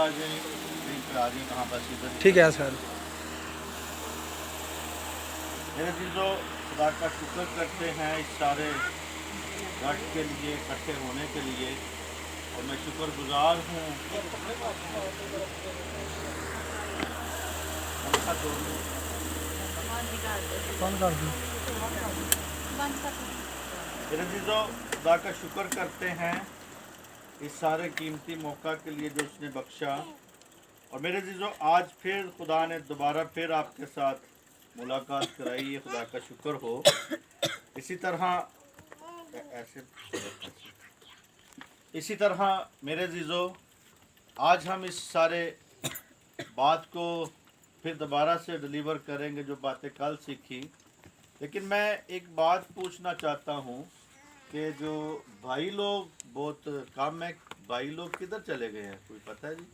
आ जाए, स्क्रीन पे आ जाए, कहाँ बस इधर। ठीक है सर। मेरे चीज़ों, खुदा का शुक्र करते हैं इस सारे गठ के लिए, इकट्ठे होने के लिए, और मैं शुक्रगुजार हूँ। कौन कर दूँ? मेरे चीज़ों, खुदा का शुक्र करते हैं इस सारे कीमती मौका के लिए जो उसने बख्शा। और मेरे चीज़ों, आज फिर खुदा ने दोबारा फिर आपके साथ मुलाकात कराई, ये खुदा का शुक्र हो। इसी तरह इसी तरह मेरे जीजो, आज हम इस सारे बात को फिर दोबारा से डिलीवर करेंगे जो बातें कल सीखी। लेकिन मैं एक बात पूछना चाहता हूँ कि जो भाई लोग बहुत कम है, भाई लोग किधर चले गए हैं, कोई पता है जी?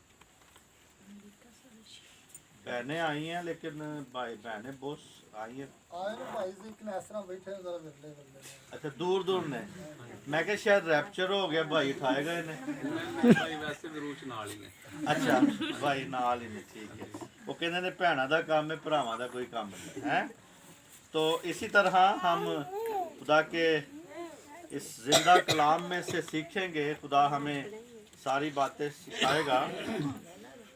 बहनें आई हैं लेकिन भाई बहनें बहुत आई हैं। अच्छा, दूर दूर ने। मैं क्या शायद रैप्चर हो गया, भाई उठाए गए ने। भाई वैसे भी रूच नाल ही ने। अच्छा, भाई नाल ही ने, ठीक है। वो कहते ने भैणा दा काम है, भरावां दा कोई काम नहीं है। तो इसी तरह हम खुदा के इस जिंदा कलाम में से सीखेंगे, खुदा हमें सारी बातें सिखाएगा।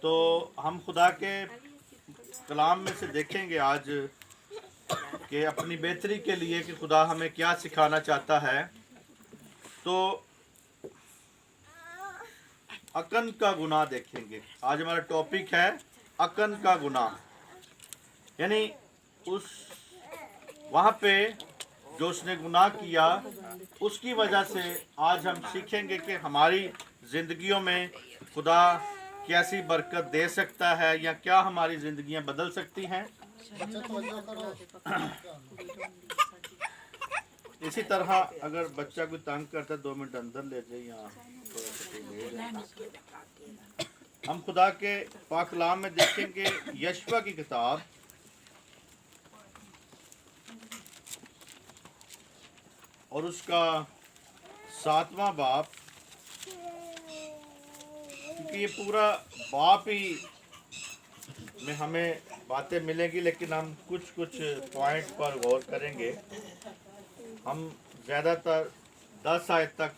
तो हम खुदा के कलाम में से देखेंगे आज कि अपनी बेहतरी के लिए कि खुदा हमें क्या सिखाना चाहता है। तो अकन का गुनाह देखेंगे। आज हमारा टॉपिक है अकन का गुनाह, यानी उस वहाँ पे जो उसने गुनाह किया उसकी वजह से आज हम सीखेंगे कि हमारी ज़िंदगियों में खुदा कैसी बरकत दे सकता है या क्या हमारी ज़िंदगियां बदल सकती हैं। इसी तरह अगर बच्चा कोई तंग करता है 2 मिनट अंदर ले जाए, यहाँ हम खुदा के पाक कलाम में देखेंगे यशवा की किताब और उसका 7वां बाब, क्योंकि ये पूरा बाप ही में हमें बातें मिलेंगी, लेकिन हम कुछ कुछ पॉइंट पर गौर करेंगे। हम ज़्यादातर 10 आयत तक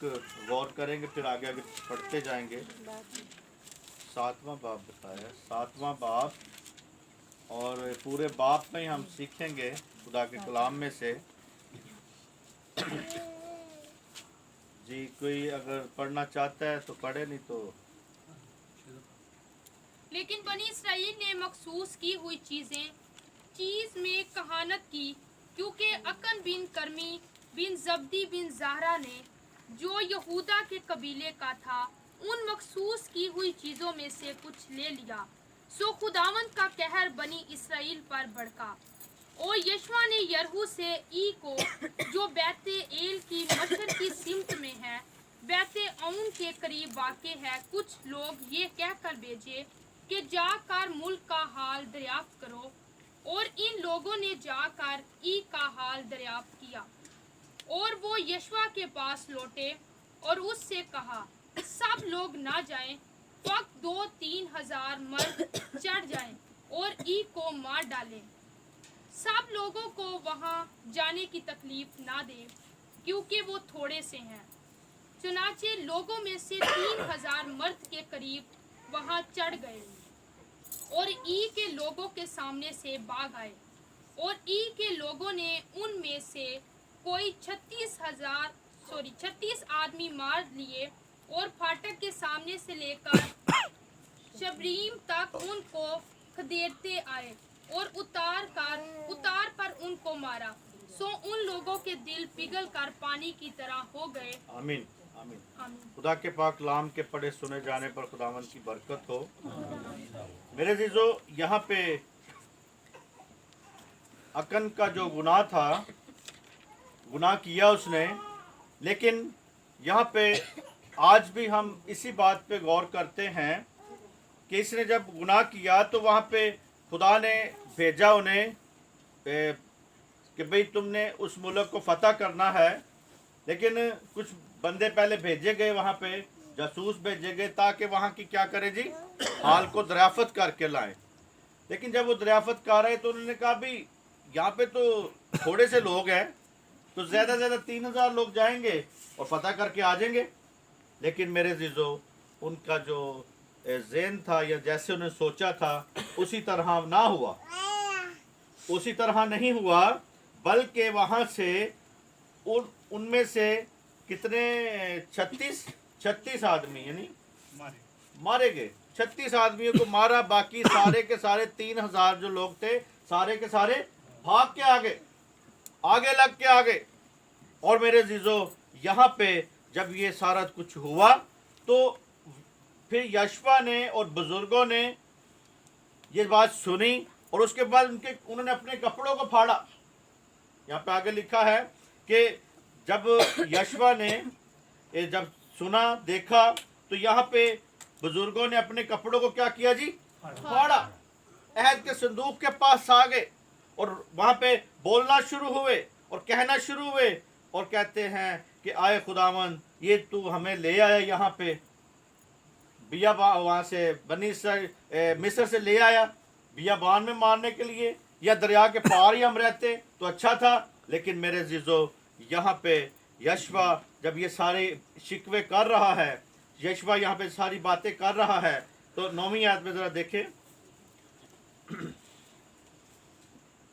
गौर करेंगे, फिर आगे आगे पढ़ते जाएंगे। 7वां बाब बताया, 7वां बाब, और पूरे बाब में ही हम सीखेंगे खुदा के कलाम में से। जी, कोई अगर पढ़ना चाहता है तो पढ़े, नहीं तो। लेकिन बनी इसराइल ने मखसूस की हुई चीज में कहानत की, क्योंकि अकन बिन करमी बिन जब्दी बिन ज़हरा ने, जो यहूदा के कबीले का था, उन मखसूस की हुई चीज़ों में से कुछ ले लिया। सो खुदावंद का कहर बनी इसराइल पर भड़का। और यशवा ने यरहू से ई को, जो बैते एल की मशर की सिमत में है, बैते औन के करीब वाक़ है, कुछ लोग ये कहकर भेजे कि जाकर मुल्क का हाल दरियाफ्त करो। और इन लोगों ने जाकर ई का हाल दरियाफ्त किया। और वो यशवा के पास लौटे और उससे कहा, सब लोग ना जाएं, फक्त 2-3 हजार मर्द चढ़ जाएं और ई को मार डालें। सब लोगों को वहां जाने की तकलीफ ना दें, क्योंकि वो थोड़े से हैं। चुनाचे लोगों में से 3,000 मर्द के करीब वहां चढ़ गए और ई के लोगों के सामने से भाग आए। और ई के लोगों ने उनमें से कोई 36 आदमी मार लिए और फाटक के सामने से लेकर शबरीम तक उनको खदेड़ते आए और उतार पर उनको मारा। सो उन लोगों के दिल पिघल कर पानी की तरह हो गए। आमीन आमीन। खुदा के पाक कलाम के पढ़े सुने जाने पर खुदावंद की बरकत हो। मेरे जीजो, यहाँ पे अकन का जो गुनाह था, गुनाह किया उसने, लेकिन यहाँ पे आज भी हम इसी बात पे गौर करते हैं कि इसने जब गुनाह किया तो वहाँ पे खुदा ने भेजा उन्हें कि भाई तुमने उस मुल्क को फतह करना है। लेकिन कुछ बंदे पहले भेजे गए वहाँ पे, जासूस भेजेंगे ताकि वहाँ की क्या करे जी, हाल को दरियाफत करके लाएं। लेकिन जब वो दरियाफत कर रहे तो उन्होंने कहा भी यहाँ पे तो थोड़े से लोग हैं, तो ज़्यादा से ज़्यादा 3000 लोग जाएंगे और फतह करके आ जाएंगे। लेकिन मेरे जीजो, उनका जो ज़हन था या जैसे उन्होंने सोचा था उसी तरह ना हुआ, उसी तरह नहीं हुआ, बल्कि वहाँ से उनमें से कितने 36 आदमी यानी मारे गए। 36 आदमियों को मारा, बाकी सारे के सारे 3000 जो लोग थे सारे के सारे भाग के आगे लग के आ गए। और मेरे जीजो, यहाँ पे जब ये सारा कुछ हुआ तो फिर यशवा ने और बुजुर्गों ने ये बात सुनी और उसके बाद उन्होंने अपने कपड़ों को फाड़ा। यहाँ पे आगे लिखा है कि जब यशवा ने जब सुना देखा तो यहाँ पे बुजुर्गों ने अपने कपड़ों को क्या किया जी, फाड़ा। अहद के संदूक के पास आ गए और वहाँ पे बोलना शुरू हुए और कहना शुरू हुए और कहते हैं कि आए खुदावन, ये तू हमें ले आया यहाँ पे, बियाबान वहाँ से बनी मिस्र से ले आया बियाबान में मारने के लिए, या दरिया के पार ही हम रहते तो अच्छा था। लेकिन मेरे जीजो, यहाँ पे यशवा जब ये सारे शिकवे कर रहा है, यशवा यहाँ पे सारी बातें कर रहा है, तो 9वीं आयत में जरा देखें।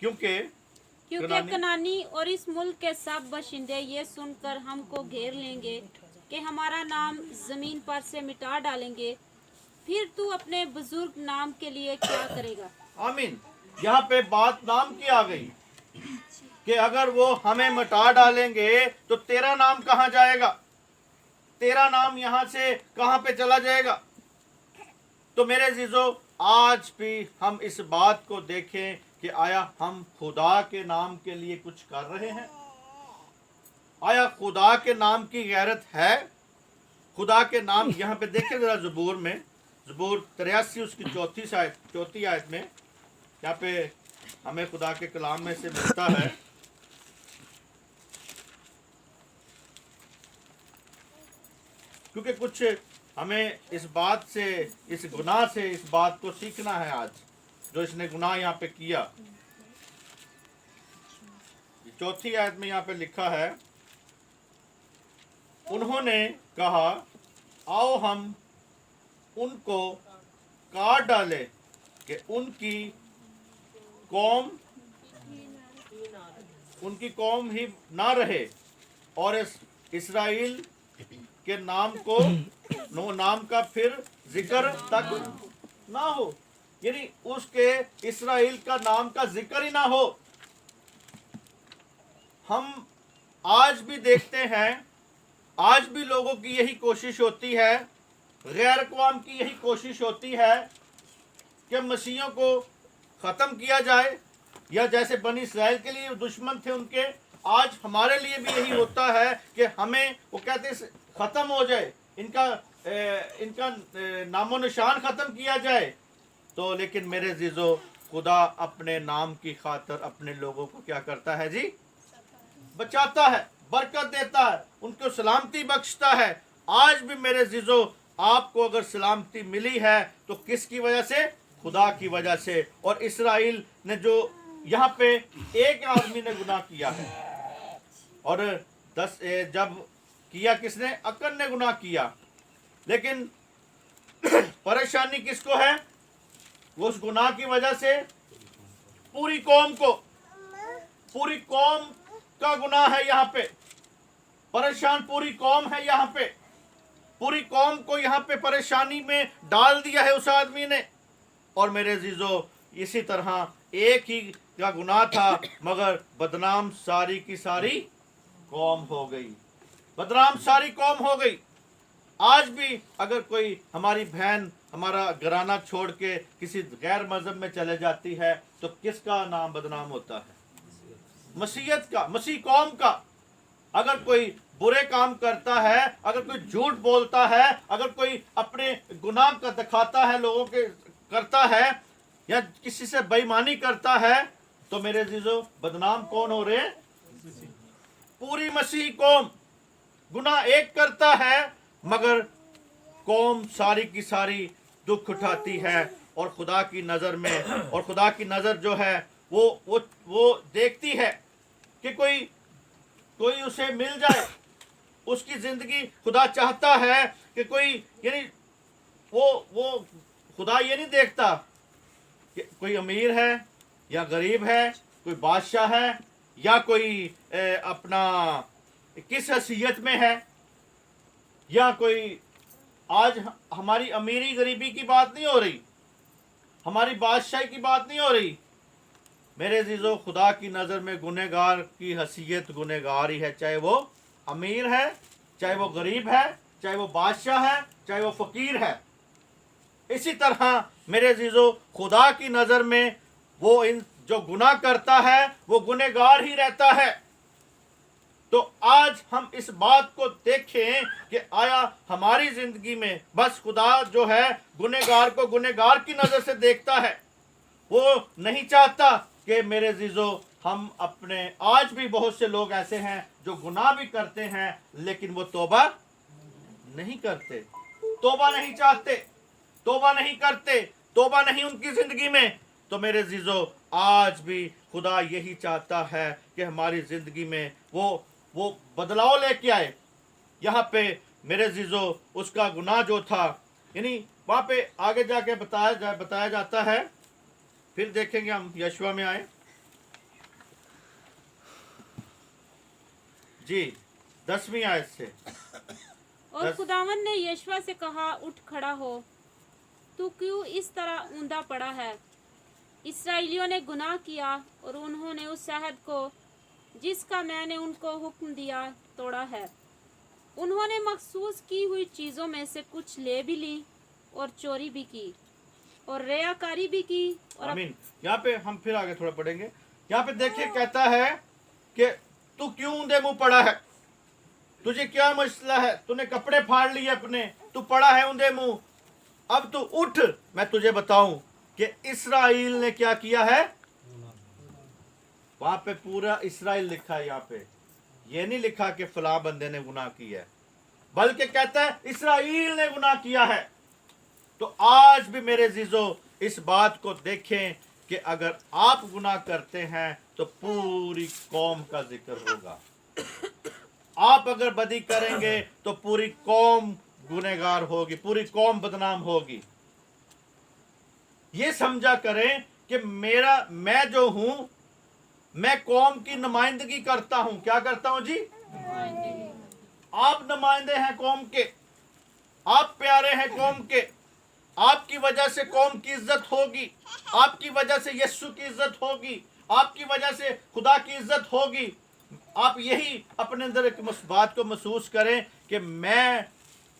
क्योंकि कनानी और इस मुल्क के सब बाशिंदे ये सुनकर हमको घेर लेंगे कि हमारा नाम जमीन पर से मिटा डालेंगे, फिर तू अपने बुजुर्ग नाम के लिए क्या करेगा। आमीन। यहाँ पे बात नाम की आ गई कि अगर वो हमें मिटा डालेंगे तो तेरा नाम कहाँ जाएगा, तेरा नाम यहाँ से कहाँ पे चला जाएगा। तो मेरे जीजो, आज भी हम इस बात को देखें कि आया हम खुदा के नाम के लिए कुछ कर रहे हैं, आया खुदा के नाम की गैरत है। खुदा के नाम यहाँ पे देखें जरा, ज़बूर में, ज़बूर 83 उसकी चौथी आयत में यहाँ पे हमें खुदा के कलाम में से मिलता है। क्योंकि कुछ हमें इस बात से, इस गुनाह से इस बात को सीखना है आज, जो इसने गुनाह यहाँ पे किया। चौथी आयत में यहाँ पे लिखा है, उन्होंने कहा आओ हम उनको काट डाले कि उनकी कौम ही ना रहे और इस इसराइल के नाम का फिर जिक्र तक ना हो, यानी उसके इसराइल का नाम का जिक्र ही ना हो। हम आज भी देखते हैं, आज भी लोगों की यही कोशिश होती है, गैर अक़वाम की यही कोशिश होती है कि मसीहों को ख़त्म किया जाए, या जैसे बनी इस्राएल के लिए दुश्मन थे उनके, आज हमारे लिए भी यही होता है कि हमें, वो कहते हैं ख़त्म हो जाए, इनका नामो निशान ख़त्म किया जाए। तो लेकिन मेरे जीजो, खुदा अपने नाम की खातिर अपने लोगों को क्या करता है जी, बचाता है, बरकत देता है, उनको सलामती बख्शता है। आज भी मेरे जीजो, आपको अगर सलामती मिली है तो किसकी वजह से, खुदा की वजह से। और इसराइल ने जो यहाँ पे एक आदमी ने गुनाह किया है, और 10 जब किया किसने, अकन ने गुनाह किया, लेकिन परेशानी किसको है, वो उस गुनाह की वजह से पूरी कौम का गुनाह है। यहाँ पे परेशान पूरी कौम है, यहाँ पे पूरी कौम को यहाँ पे परेशानी में डाल दिया है उस आदमी ने। और मेरे जीजो, इसी तरह एक ही का गुनाह था, मगर बदनाम सारी की सारी कौम हो गई, बदनाम सारी कौम हो गई। आज भी अगर कोई हमारी बहन हमारा घराना छोड़ के किसी गैर मजहब में चले जाती है तो किसका नाम बदनाम होता है, मसीहत का, मसीह कौम का। अगर कोई बुरे काम करता है, अगर कोई झूठ बोलता है, अगर कोई अपने गुनाह का दिखाता है, लोगों के करता है, या किसी से बेईमानी करता है, तो मेरे जीजो, बदनाम कौन हो रहे हैं, पूरी मसीह कौम। गुनाह एक करता है, मगर कौम सारी की सारी दुख उठाती है और खुदा की नज़र में, और खुदा की नज़र जो है वो देखती है कि कोई उसे मिल जाए, उसकी ज़िंदगी। खुदा चाहता है कि कोई, यानी वो खुदा ये नहीं देखता कि कोई अमीर है या गरीब है, कोई बादशाह है या कोई अपना किस हैसियत में है, या कोई। आज हमारी अमीरी गरीबी की बात नहीं हो रही, हमारी बादशाही की बात नहीं हो रही। मेरे अज़ीज़ों, खुदा की नज़र में गुनहगार की हैसियत गुनहगार ही है, चाहे वो अमीर है, चाहे वो गरीब है, चाहे वो बादशाह है, चाहे वो फ़कीर है। इसी तरह मेरे अज़ीज़ों, खुदा की नज़र में वो इन जो गुनाह करता है वो गुनहगार ही रहता है। तो आज हम इस बात को देखें कि आया हमारी ज़िंदगी में बस खुदा जो है गुनहगार को गुनहगार की नज़र से देखता है। वो नहीं चाहता कि मेरे अज़ीज़ों, हम अपने, आज भी बहुत से लोग ऐसे हैं जो गुनाह भी करते हैं लेकिन वो तौबा नहीं करते, तौबा नहीं चाहते, तौबा नहीं करते, तौबा नहीं उनकी ज़िंदगी में। तो मेरे अज़ीज़ों, आज भी खुदा यही चाहता है कि हमारी ज़िंदगी में वो बदलाव लेके आए। यहाँ पे मेरे अज़ीज़ों, उसका गुनाह जो था, यानी वहाँ पे आगे जाके बताया जाता है। फिर देखेंगे हम, यशवा में आए जी 10वीं आयत से। और खुदावन ने यशवा से कहा, उठ खड़ा हो, तू क्यों इस तरह ऊंधा पड़ा है? इस्राएलियों ने गुनाह किया और उन्होंने उस सहद को जिसका मैंने उनको हुक्म दिया तोड़ा है। उन्होंने मखसूस की हुई चीज़ों में से कुछ ले भी ली और चोरी भी की और रियाकारी भी की। और आमीन। यहाँ पे हम फिर आगे थोड़ा पढ़ेंगे। यहाँ पे देखिए, कहता है कि तू क्यों ऊंधे मुंह पड़ा है, तुझे क्या मसला है, तूने कपड़े फाड़ लिए अपने, तू पड़ा है ऊंधे मुंह। अब तू उठ, मैं तुझे बताऊं कि इस्राएल ने क्या किया है। वहां पे पूरा इस्राएल लिखा है, यहाँ पे ये नहीं लिखा कि फलां बंदे ने गुनाह किया है, बल्कि कहता है इस्राएल ने गुनाह किया है। तो आज भी मेरे अज़ीज़ों, इस बात को देखें कि अगर आप गुनाह करते हैं तो पूरी कौम का जिक्र होगा। आप अगर बदी करेंगे तो पूरी कौम गुनहगार होगी, पूरी कौम बदनाम होगी। ये समझा करें कि मैं जो हूं, मैं कौम की नुमाइंदगी करता हूं। क्या करता हूं जी? आप नुमाइंदे हैं कौम के, आप प्यारे हैं कौम के। आपकी वजह से कौम की इज्जत होगी, आपकी वजह से यीशु की इज्जत होगी, आपकी वजह से खुदा की इज्जत होगी। आप यही अपने अंदर एक बात को महसूस करें कि मैं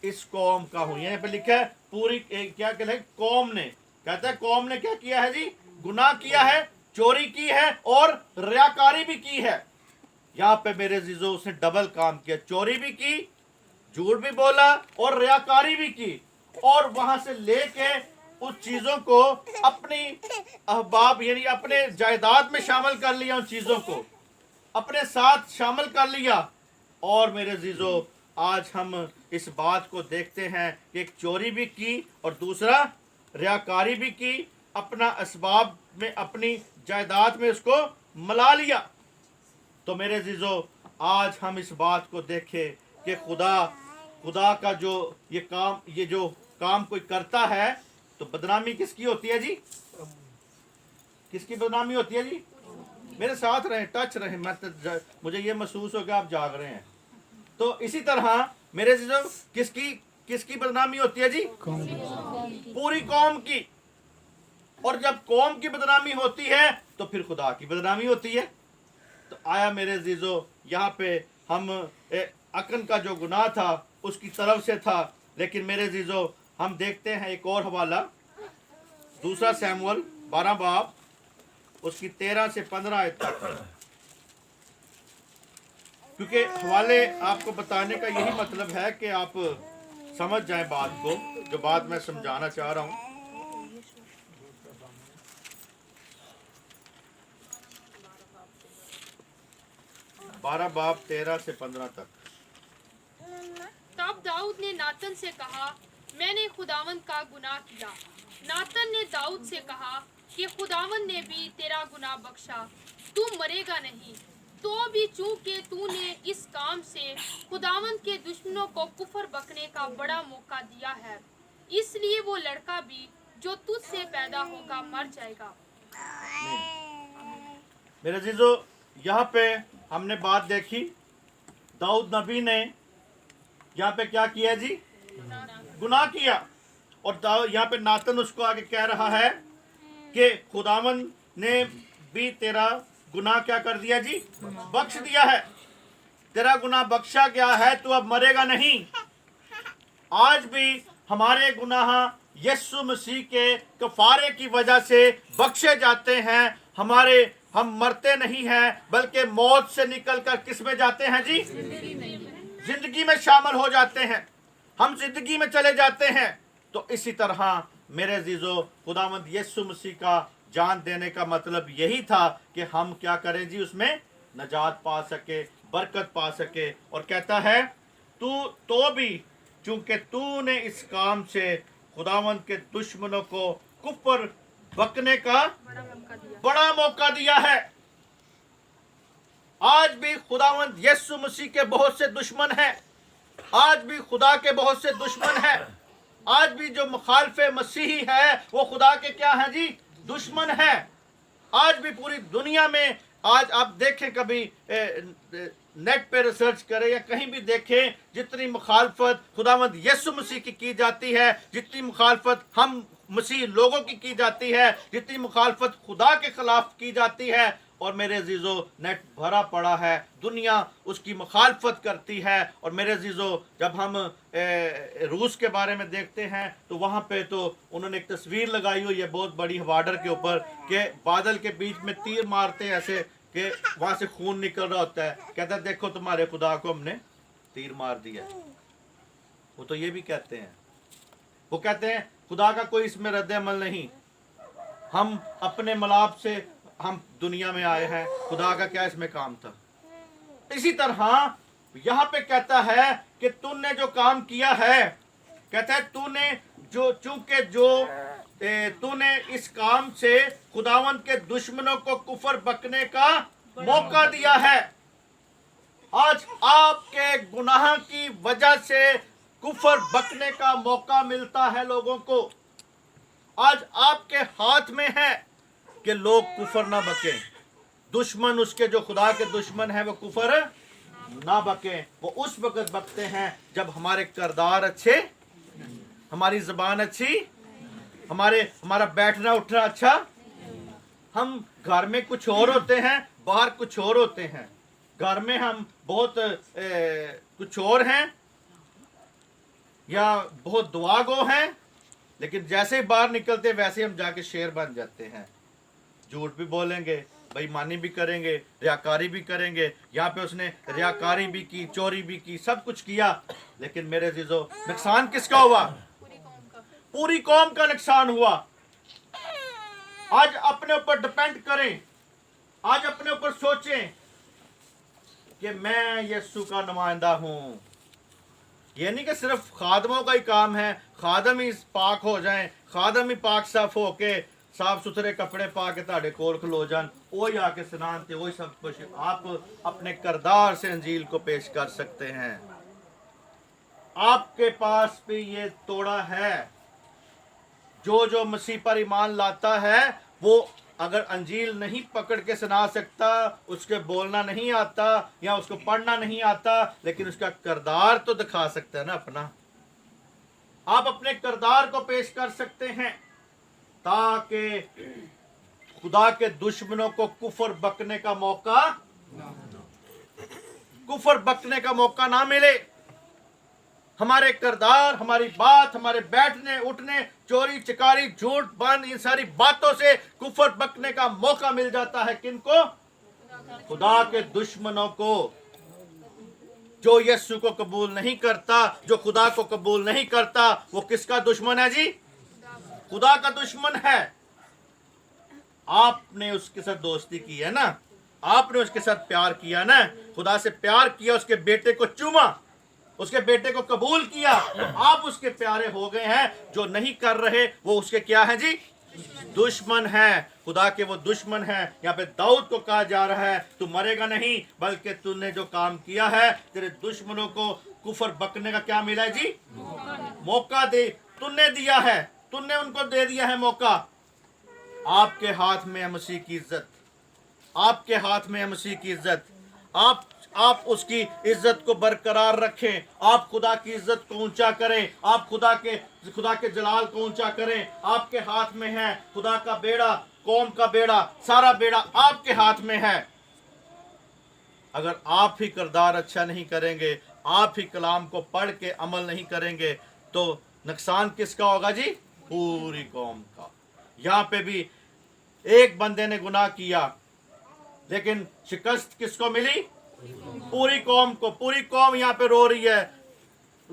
इस कौम का हूं। यहाँ पे लिखा है पूरी, क्या कहते हैं, कौम ने, कहता है कौम ने क्या किया है जी? गुनाह किया है, चोरी की है और रियाकारी भी की है। यहाँ पे मेरे अज़ीज़ों, उसने डबल काम किया, चोरी भी की, झूठ भी बोला और रियाकारी भी की, और वहां से लेके उस चीजों को अपनी अहबाब यानी अपने जायदाद में शामिल कर लिया, उन चीजों को अपने साथ शामिल कर लिया। और मेरे अज़ीज़ों, आज हम इस बात को देखते हैं कि एक चोरी भी की और दूसरा रियाकारी भी की, अपना असबाब में, अपनी जायदाद में उसको मिला लिया। तो मेरे अज़ीज़ों, आज हम इस बात को देखें कि खुदा का जो ये काम कोई करता है तो बदनामी किसकी होती है जी? किसकी बदनामी होती है जी? मेरे साथ रहें, टच रहें, मुझे ये महसूस हो कि आप जाग रहे हैं। तो इसी तरह मेरे अज़ीज़ों, किसकी बदनामी होती है जी? पूरी कौम की। और जब कौम की बदनामी होती है तो फिर खुदा की बदनामी होती है। तो आया मेरे अज़ीज़ों, यहाँ पे हम अकन का जो गुनाह था उसकी तरफ से था, लेकिन मेरे अज़ीज़ों हम देखते हैं एक और हवाला, 2 शमूएल 12 बाब उसकी 13 से 15 आयत तक, क्योंकि हवाले आपको बताने का यही मतलब है कि आप समझ जाएं बात को, जो बात मैं समझाना चाह रहा हूं। बारह बाब 13 से 15 तक। तब दाऊद ने नातन से कहा, मैंने खुदावंद का गुनाह किया। नातन ने दाऊद से कहा कि खुदावंद ने भी तेरा गुनाह बख्शा, तू मरेगा नहीं। तो भी चूंकि तूने इस काम से खुदावंद के दुश्मनों को कुफर बकने का बड़ा मौका दिया है, इसलिए वो लड़का भी जो तुझसे पैदा होगा मर जाएगा। मेरे अजीजों, यहाँ पे हमने बात देखी, दाऊद नबी ने यहाँ पे क्या किया जी? गुनाह किया। और यहाँ पे नातन उसको आगे कह रहा है कि खुदावन ने भी तेरा गुनाह क्या कर दिया जी? बख्श दिया है। तेरा गुनाह बख्शा गया है, तू अब मरेगा नहीं। आज भी हमारे गुनाह यीशु मसीह के कफारे की वजह से बख्शे जाते हैं। हम मरते नहीं हैं, बल्कि मौत से निकलकर किस में जाते हैं जी? जिंदगी में शामिल हो जाते हैं, हम जिंदगी में चले जाते हैं। तो इसी तरह मेरे अजीजों, खुदावंद यीशु मसीह का जान देने का मतलब यही था कि हम क्या करें जी? उसमें नजात पा सके, बरकत पा सके। और कहता है तू तो भी चूंकि तूने इस काम से खुदावंद के दुश्मनों को कुफर बकने का बड़ा मौका दिया है। आज भी खुदावंद यीशु मसीह के बहुत से दुश्मन हैं। आज भी खुदा के बहुत से दुश्मन हैं। आज भी जो मुखालफे मसीही है वो खुदा के क्या हैं जी? दुश्मन है। आज भी पूरी दुनिया में, आज आप देखें, कभी नेट पे रिसर्च करें या कहीं भी देखें, जितनी मुखालफत खुदावंद यीशु मसीह की जाती है, जितनी मुखालफत हम मसीह लोगों की जाती है, जितनी मुखालफत खुदा के खिलाफ की जाती है, और मेरे अजीजों नेट भरा पड़ा है, दुनिया उसकी मुखालफत करती है। और मेरे अजीजों, जब हम रूस के बारे में देखते हैं तो वहाँ पे तो उन्होंने एक तस्वीर लगाई हुई है बहुत बड़ी बॉर्डर के ऊपर, कि बादल के बीच में तीर मारते हैं ऐसे कि वहाँ से खून निकल रहा होता है। कहता है देखो तुम्हारे खुदा को हमने तीर मार दिया। वो तो ये भी कहते हैं, वो कहते हैं खुदा का कोई इसमें रद्द अमल नहीं, हम अपने मलाब से हम दुनिया में आए हैं, खुदा का क्या इसमें काम था। इसी तरह यहाँ पे कहता है कि तूने जो काम किया है, कहता है तूने जो चूंकि जो तूने इस काम से खुदावंद के दुश्मनों को कुफर बकने का मौका दिया है। आज आपके गुनाह की वजह से कुफर बकने का मौका मिलता है लोगों को। आज आपके हाथ में है कि लोग कुफर ना बकें। दुश्मन उसके जो खुदा के दुश्मन हैं वो कुफर ना बकें। वो उस वक्त बकते हैं जब हमारे किरदार अच्छे, हमारी ज़बान अच्छी, हमारा बैठना उठना अच्छा। हम घर में कुछ और होते हैं, बाहर कुछ और होते हैं। घर में हम बहुत कुछ और हैं या बहुत दुआगो हैं, लेकिन जैसे ही बाहर निकलते वैसे हम जाके शेर बन जाते हैं। झूठ भी बोलेंगे, बेईमानी भी करेंगे, रियाकारी भी करेंगे। यहाँ पे उसने रियाकारी भी की, चोरी भी की, सब कुछ किया, लेकिन मेरे अजीजों नुकसान किसका हुआ? पूरी कौम का नुकसान हुआ। आज अपने ऊपर डिपेंड करें, आज अपने ऊपर सोचें कि मैं यीशु का नुमाइंदा हूं। ये नहीं कि सिर्फ खादमों का ही काम है, खादम ही पाक हो जाएं, खादम ही पाक साफ होके साफ सुथरे कपड़े पा के ताड़े कोल खलो जान, वही आके सुनाते, वही सब कुछ। आप अपने किरदार से अंजील को पेश कर सकते हैं। आपके पास भी ये तोड़ा है। जो मसीह पर ईमान लाता है वो अगर अंजील नहीं पकड़ के सुना सकता, उसके बोलना नहीं आता या उसको पढ़ना नहीं आता, लेकिन उसका किरदार तो दिखा सकता है ना अपना। आप अपने किरदार को पेश कर सकते हैं ताकि खुदा के दुश्मनों को कुफर बकने का मौका ना मिले। हमारे किरदार, हमारी बात, हमारे बैठने उठने, चोरी चकारी, झूठ बंद, इन सारी बातों से कुफर बकने का मौका मिल जाता है। किनको? खुदा के दुश्मनों को। जो यीशु को कबूल नहीं करता, जो खुदा को कबूल नहीं करता, वो किसका दुश्मन है जी? खुदा का दुश्मन है। आपने उसके साथ दोस्ती की है ना, आपने उसके साथ प्यार किया ना, खुदा से प्यार किया, उसके बेटे को चूमा, उसके बेटे को कबूल किया तो आप उसके प्यारे हो गए हैं। जो नहीं कर रहे वो उसके क्या हैं जी? दुश्मन है, खुदा के वो दुश्मन है। यहाँ पे दाऊद को कहा जा रहा है तू मरेगा नहीं, बल्कि तूने जो काम किया है तेरे दुश्मनों को कुफर बकने का क्या मिला है जी? मौका दे, तूने दिया है, तूने उनको दे दिया है मौका। आपके हाथ में है मसीह की इज्जत, आपके हाथ में है मसीह की इज्जत। आप उसकी इज्जत को बरकरार रखें, आप खुदा की इज्जत को ऊंचा करें, आप खुदा के जलाल को ऊंचा करें। आपके हाथ में है खुदा का बेड़ा, कौम का बेड़ा, सारा बेड़ा आपके हाथ में है। अगर आप ही किरदार अच्छा नहीं करेंगे, आप ही कलाम को पढ़ के अमल नहीं करेंगे तो नुकसान किसका होगा जी? पूरी कौम का। यहाँ पे भी एक बंदे ने गुनाह किया लेकिन शिकस्त किसको मिली? पूरी कौम को। पूरी कौम यहाँ पे रो रही है,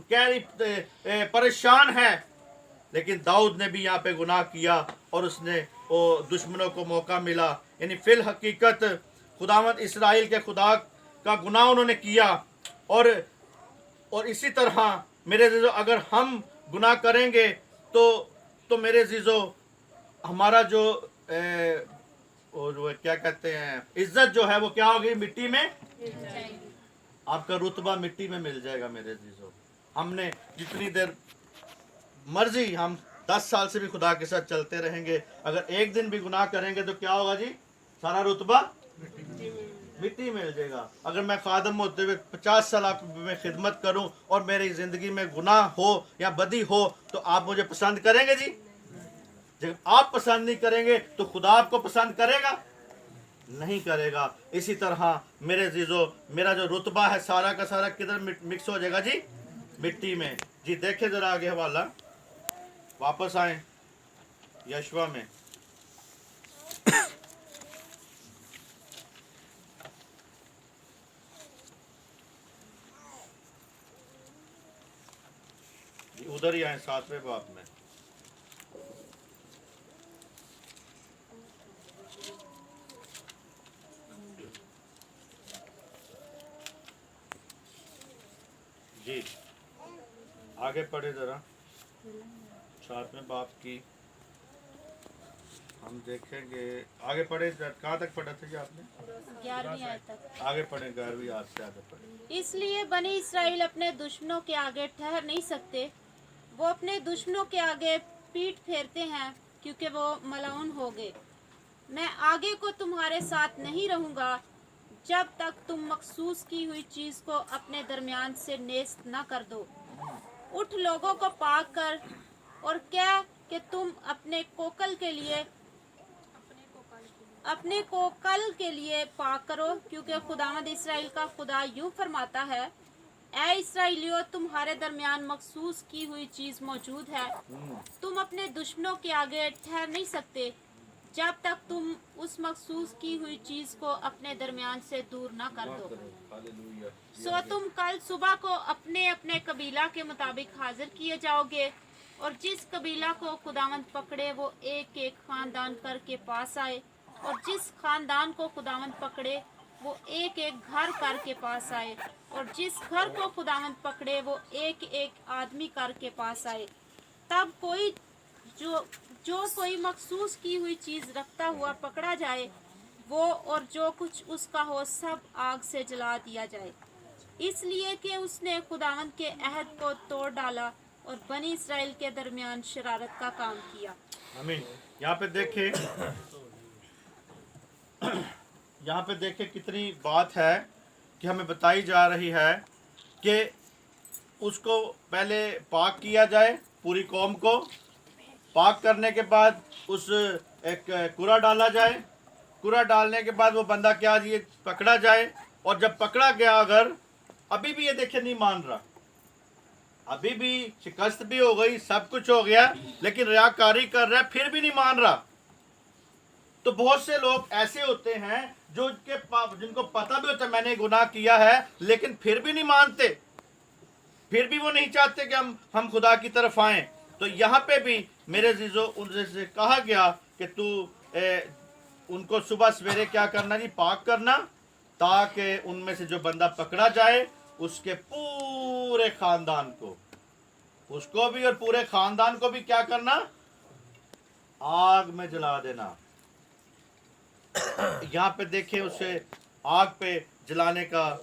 कह रही परेशान है। लेकिन दाऊद ने भी यहाँ पे गुनाह किया और उसने वो दुश्मनों को मौका मिला। यानी फिल हकीकत खुदावंद इस्राएल के खुदा का गुनाह उन्होंने किया। और इसी तरह मेरे जीजो अगर हम गुनाह करेंगे तो मेरे जीजो हमारा जो और वो क्या कहते हैं इज्जत जो है वो क्या होगी? मिट्टी में, आपका रुतबा मिट्टी में मिल जाएगा मेरे जीजो। हमने जितनी देर मर्जी हम 10 साल से भी खुदा के साथ चलते रहेंगे, अगर एक दिन भी गुनाह करेंगे तो क्या होगा जी? सारा रुतबा मिट्टी मिल जाएगा। अगर मैं खादम होते हुए 50 साल आप में खिदमत करूं और मेरी जिंदगी में गुनाह हो या बदी हो तो आप मुझे पसंद करेंगे जी? जब आप पसंद नहीं करेंगे तो खुदा आपको पसंद करेगा? नहीं करेगा। इसी तरह मेरे जीजो मेरा जो रुतबा है सारा का सारा किधर मिक्स हो जाएगा जी? मिट्टी में जी। देखे जरा आगे हवाला, वापस आए यशवा में। उधर ही आए 7वें बाब में। जी आगे पढ़े जरा 7वें बाब की हम देखेंगे। आगे पढ़े, कहाँ तक पढ़ा था जी आपने? 11वीं आयत तक। आगे पढ़े, 11वीं आयत से आगे पढ़े। इसलिए बनी इस्राएल अपने दुश्मनों के आगे ठहर नहीं सकते, वो अपने दुश्मनों के आगे पीठ फेरते हैं क्योंकि वो मलाउन हो गए। मैं आगे को तुम्हारे साथ नहीं रहूंगा जब तक तुम मखसूस की हुई चीज को अपने दरमियान से नेस्त न कर दो। उठ लोगों को पाक कर और कह कि तुम अपने कोकल के लिए पाक करो, क्योंकि खुदावंद इस्राएल का खुदा यूं फरमाता है, ऐ इस्राएलियों तुम्हारे दरमियान मखसूस की हुई चीज मौजूद है। तुम अपने दुश्मनों के आगे ठहर नहीं सकते जब तक तुम उस मखसूस की हुई चीज को अपने दरमियान से दूर न कर दो। सो तुम कल सुबह को अपने अपने कबीला के मुताबिक हाजिर किए जाओगे, और जिस कबीला को खुदावंद पकड़े वो एक एक खानदान करके पास आए, और जिस खानदान को खुदावंद पकड़े वो एक एक घर करके पास आए, और जिस घर को खुदावंद पकड़े वो एक एक आदमी करके पास आए। तब कोई जो कोई मखसूस की हुई चीज रखता हुआ पकड़ा जाए, वो और जो कुछ उसका हो सब आग से जला दिया जाए, इसलिए कि उसने खुदावंद के अहद को तोड़ डाला और बनी इस्राएल के दरमियान शरारत का काम किया। आमीन। यहाँ पे देखे कितनी बात है कि हमें बताई जा रही है कि उसको पहले पाक किया जाए, पूरी कौम को पाक करने के बाद उस एक कुरा डाला जाए, कुरा डालने के बाद वो बंदा क्या जी पकड़ा जाए, और जब पकड़ा गया अगर अभी भी ये देखे नहीं मान रहा, अभी भी शिकस्त भी हो गई, सब कुछ हो गया, लेकिन रियाकारी कर रहा है, फिर भी नहीं मान रहा। तो बहुत से लोग ऐसे होते हैं जिनको पता भी होता है मैंने गुनाह किया है, लेकिन फिर भी नहीं मानते, फिर भी वो नहीं चाहते कि हम खुदा की तरफ आएं। तो यहाँ पे भी मेरे जीजो उनसे कहा गया कि तू उनको सुबह सवेरे क्या करना जी? पाक करना, ताकि उनमें से जो बंदा पकड़ा जाए उसके पूरे खानदान को, उसको भी और पूरे खानदान को भी क्या करना, आग में जला देना। यहाँ पे देखें उसे आग पे जलाने का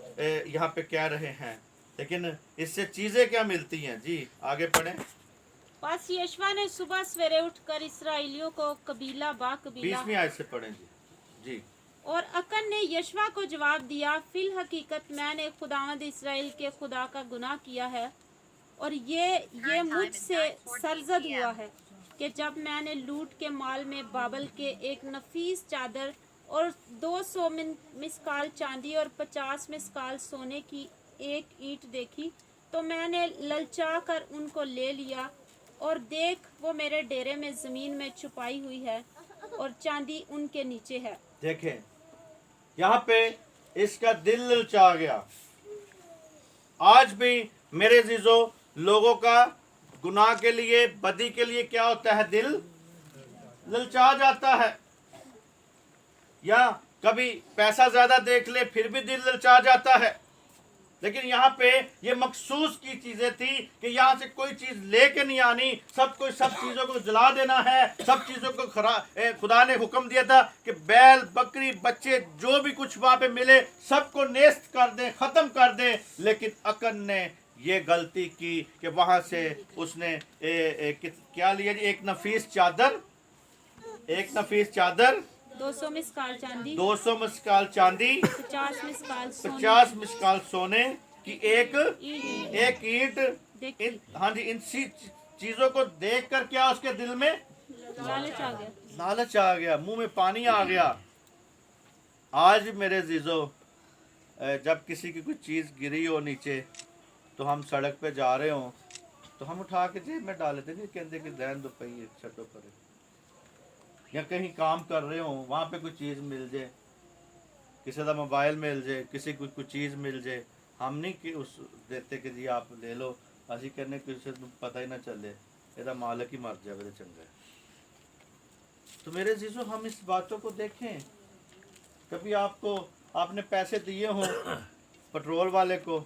यहाँ पे कह रहे हैं, लेकिन इससे चीजें क्या मिलती हैं जी, आगे पढ़ें। बस यशवा ने सुबह सवेरे उठकर इसराइलियों को कबीला बा कबीला 20वीं आयत से पढ़ें जी। और अकन ने यशवा को जवाब दिया, फिल हकीकत मैंने खुदावंद इसराइल के खुदा का गुनाह किया है और ये मुझसे सरजद हुआ है कि जब मैंने लूट के माल में बाबल के एक नफीस चादर और 200 मिस्काल चांदी और 50 मिस्काल सोने की एक ईंट देखी तो मैंने ललचा कर उनको ले लिया, और देख वो मेरे डेरे में जमीन में छुपाई हुई है और चांदी उनके नीचे है। देखें यहाँ पे इसका दिल ललचा गया। आज भी मेरे अजीजों लोगों का गुनाह के लिए, बदी के लिए क्या होता है, दिल ललचा जाता है। या कभी पैसा ज्यादा देख ले फिर भी दिल ललचा जाता है। लेकिन यहाँ पे ये मखसूस की चीजें थी कि यहाँ से कोई चीज लेके नहीं आनी, सब चीजों को जला देना है। सब चीजों को खुदा ने हुक्म दिया था कि बैल बकरी बच्चे जो भी कुछ वहां पे मिले सबको नेस्त कर दे, खत्म कर दे। लेकिन अकन ने ये गलती की कि वहां से उसने क्या लिया जी, एक नफीस चादर 200 मिस्काल चांदी, 200 मिस्काल चांदी, 50 मिस्काल सोने 50 मिस्काल सोने की एक ईंट ईंट। देखी। हाँ जी, इन चीजों को देख कर क्या उसके दिल में लालच आ गया। लालच आ गया, मुंह में पानी आ गया। आज मेरे जीजो जब किसी की कोई चीज गिरी हो नीचे तो हम सड़क पे जा रहे हो तो हम उठा के जेब में डाल लेते नहीं, कहते कि रहन दो पई छटो पड़े। या कहीं काम कर रहे हो वहाँ पे कोई चीज़ मिल जाए, किसी का मोबाइल मिल जाए, किसी को कोई चीज़ मिल जाए, हम नहीं कि उस देते कि जी आप ले लो, असी करने किसी को पता ही ना चले, ਇਹਦਾ मालिक ही मर जाए चंगा है। तो मेरे जीजो हम इस बातों को देखें। कभी आपने पैसे दिए हों पेट्रोल वाले को,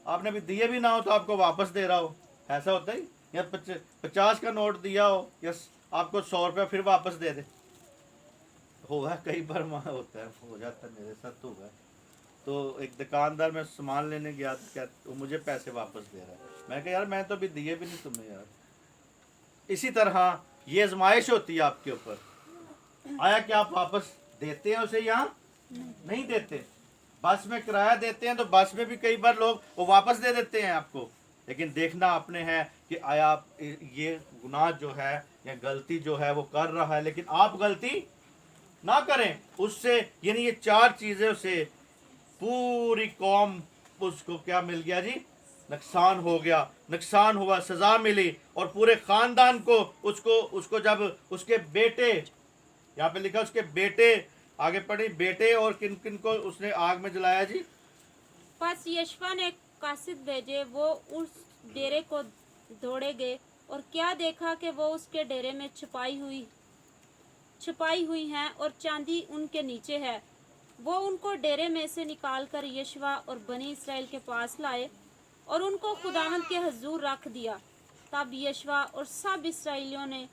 आपने भी दिए भी ना हो तो आपको वापस दे रहा हो, ऐसा होता ही। या 50 का नोट दिया हो या आपको 100 रुपया फिर वापस दे दे, होगा कई बार वहाँ होता है, हो जाता है, मेरे साथ होगा। तो एक दुकानदार में सामान लेने गया तो क्या वो मुझे पैसे वापस दे रहा है, मैं कहा यार मैं तो अभी दिए भी नहीं तुम्हें यार। इसी तरह ये आजमाइश होती है आपके ऊपर। आया कि आप वापस देते हैं उसे, यहाँ नहीं देते। बस में किराया देते हैं तो बस में भी कई बार लोग वो वापस दे देते हैं आपको। लेकिन देखना आपने है कि आया आप ये गुनाह जो है या गलती जो है वो कर रहा है, लेकिन आप गलती ना करें उससे। यानी ये 4 चीज़ें से पूरी कौम उसको क्या मिल गया जी, नुकसान हो गया, नुकसान हुआ, सज़ा मिली। और पूरे ख़ानदान को उसको जब उसके बेटे, यहाँ पे लिखा उसके बेटे, आगे पढ़ी, बेटे और किन किन को उसने आग में जलाया जी। बस यशवा ने कासिद भेजे, वो उस डेरे को दौड़े गए और क्या देखा कि वो उसके डेरे में छुपाई हुई हैं और चांदी उनके नीचे है। वो उनको डेरे में से निकालकर यशवा और बनी इसराइल के पास लाए और उनको खुदावंद के हजूर रख दिया। तब यशवा और सब इसराइलियों ने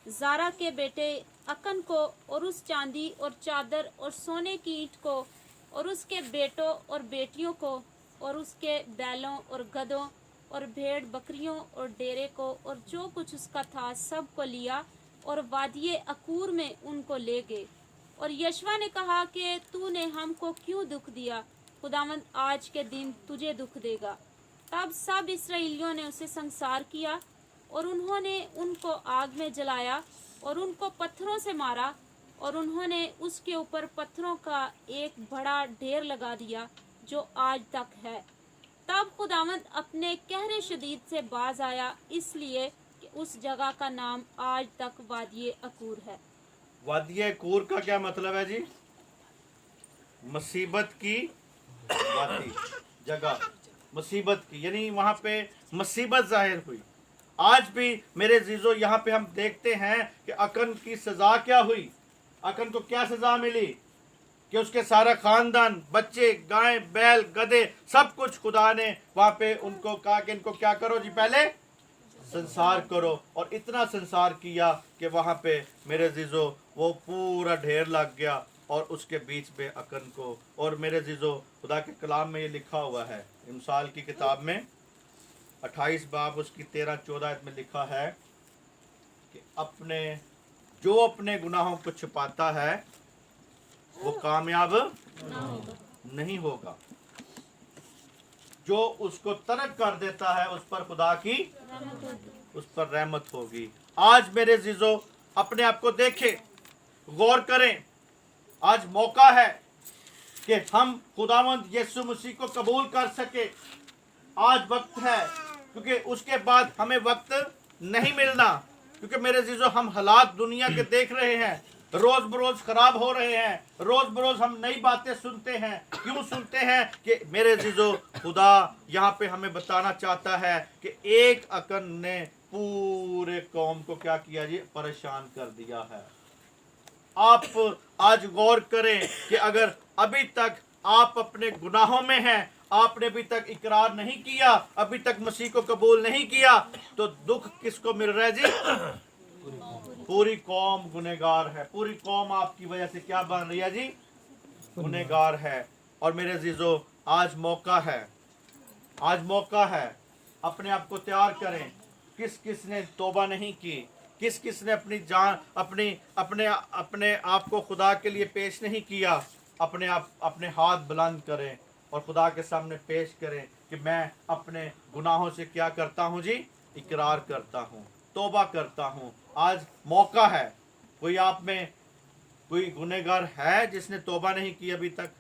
ज़ारा के बेटे अकन को और उस चांदी और चादर और सोने की ईंट को और उसके बेटों और बेटियों को और उसके बैलों और गधों और भेड़ बकरियों और डेरे को और जो कुछ उसका था सब को लिया और वादिये अकूर में उनको ले गए। और यशवा ने कहा कि तूने हमको क्यों दुख दिया, खुदावंद आज के दिन तुझे दुख देगा। तब सब इसराइलियों ने उसे संसार किया और उन्होंने उनको आग में जलाया और उनको पत्थरों से मारा और उन्होंने उसके ऊपर पत्थरों का एक बड़ा ढेर लगा दिया जो आज तक है। तब खुदावंद अपने कहरे शदीद से बाज आया, इसलिए कि उस जगह का नाम आज तक वादिये अकूर है। वादिये अकूर का क्या मतलब है जी? मुसीबत की वादी, जगह मुसीबत की, यानी वहाँ पे मुसीबत जाहिर हुई। आज भी मेरे जीजो यहाँ पे हम देखते हैं कि अकन की सज़ा क्या हुई, अकन को क्या सज़ा मिली। कि उसके सारा खानदान, बच्चे, गाय, बैल, गधे, सब कुछ खुदा ने वहां पे उनको कहा कि इनको क्या करो जी, पहले संसार करो। और इतना संसार किया कि वहां पे मेरे जीजो वो पूरा ढेर लग गया और उसके बीच में अकन को। और मेरे जीजो खुदा के कलाम में ये लिखा हुआ है, इमसाल की किताब में 28 बाब उसकी 13-14 में लिखा है कि जो अपने गुनाहों को छुपाता है वो कामयाब नहीं होगा, जो उसको तर्क कर देता है उस पर खुदा की उस पर रहमत होगी। आज मेरे जीजो अपने आप को देखें, गौर करें। आज मौका है कि हम खुदावंद यीशु मसीह को कबूल कर सके। आज वक्त है, क्योंकि उसके बाद हमें वक्त नहीं मिलना। क्योंकि मेरे जीजो हम हालात दुनिया के देख रहे हैं, रोज बरोज खराब हो रहे हैं, रोज बरोज हम नई बातें सुनते हैं। क्यों सुनते हैं? कि मेरे जीजो खुदा यहाँ पे हमें बताना चाहता है कि एक अकन ने पूरे कौम को क्या किया जी, परेशान कर दिया है। आप आज गौर करें कि अगर अभी तक आप अपने गुनाहों में हैं, आपने अभी तक इकरार नहीं किया, अभी तक मसीह को कबूल नहीं किया, तो दुख किसको मिल रहा है जी? पूरी कौम गुनहगार है। पूरी कौम आपकी वजह से क्या बन रही है जी? गुनहगार है। और मेरे जीजो आज मौका है, आज मौका है, अपने आप को तैयार करें। किस किस ने तौबा नहीं की, किस किस ने अपनी जान अपने आप को खुदा के लिए पेश नहीं किया, अपने हाथ बुलंद करें और खुदा के सामने पेश करें कि मैं अपने गुनाहों से क्या करता हूँ जी? इकरार करता हूँ, तौबा करता हूँ। आज मौका है। कोई आप में कोई गुनहगार है जिसने तौबा नहीं की अभी तक?